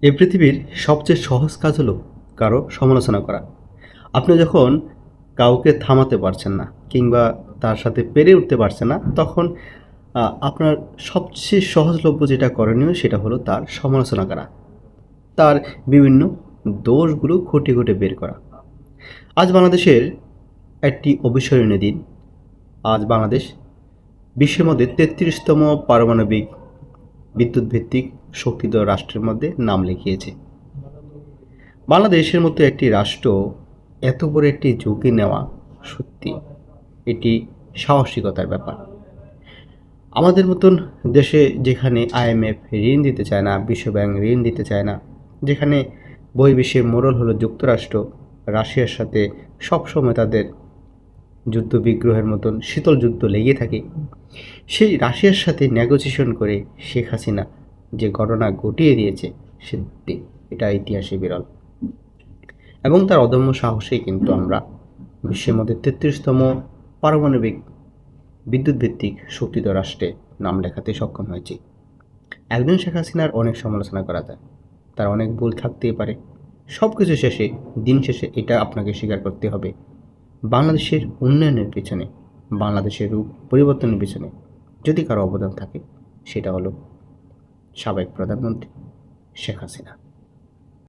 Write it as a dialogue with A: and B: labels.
A: এই পৃথিবীর সবচেয়ে সহজ কাজ হলো কারো সমালোচনা করা। আপনি যখন কাউকে থামাতে পারছেন না কিংবা তার সাথে পেরে উঠতে পারছেন না, তখন আপনার সবচেয়ে সহজলভ্য যেটা করণীয় সেটা হলো তার সমালোচনা করা। তার বিভিন্ন দোষগুলো খুঁটে, খুঁটে বের করা। আজ বাংলাদেশের একটি অবিস্মরণীয় দিন। আজ বাংলাদেশ বিশ্বের মধ্যে ৩৩তম পারমাণবিক বিদ্যুৎ ভিত্তিক শক্তিধর রাষ্ট্রের মধ্যে নাম লিখিয়েছে। বাংলাদেশের মতো একটি রাষ্ট্র এত বড় একটি ঝুঁকি নেওয়া সত্যি এটি সাহসিকতার ব্যাপার। আমাদের মতন দেশে যেখানে আইএমএফ ঋণ দিতে চায় না, বিশ্বব্যাংক ঋণ দিতে চায় না, যেখানে বহির্বিশ্বের মোড়ল হলো যুক্তরাষ্ট্র, রাশিয়ার সাথে সবসময় তাদের যুদ্ধ বিগ্রহের মতন শীতল যুদ্ধ লেগে থাকে, সেই রাশিয়ার সাথে নেগোসিয়েশন করে শেখ হাসিনা যে ঘটনা ঘটিয়ে দিয়েছে, সত্যি এটা ইতিহাসে বিরল। এবং তার অদম্য সাহসেই কিন্তু আমরা বিশ্বের মধ্যে ৩৩তম পারমাণবিক বিদ্যুৎ ভিত্তিক শক্তিধর রাষ্ট্রে নাম লেখাতে সক্ষম হয়েছি। একজন শেখ হাসিনার অনেক সমালোচনা করা যায়, তার অনেক ভুল থাকতেই পারে। সব কিছু শেষে, দিন শেষে এটা আপনাকে স্বীকার করতে হবে, বাংলাদেশের উন্নয়নের পিছনে, বাংলাদেশের রূপ পরিবর্তনের পিছনে যদি কারো অবদান থাকে, সেটা হলো সাবেক প্রধানমন্ত্রী শেখ হাসিনা।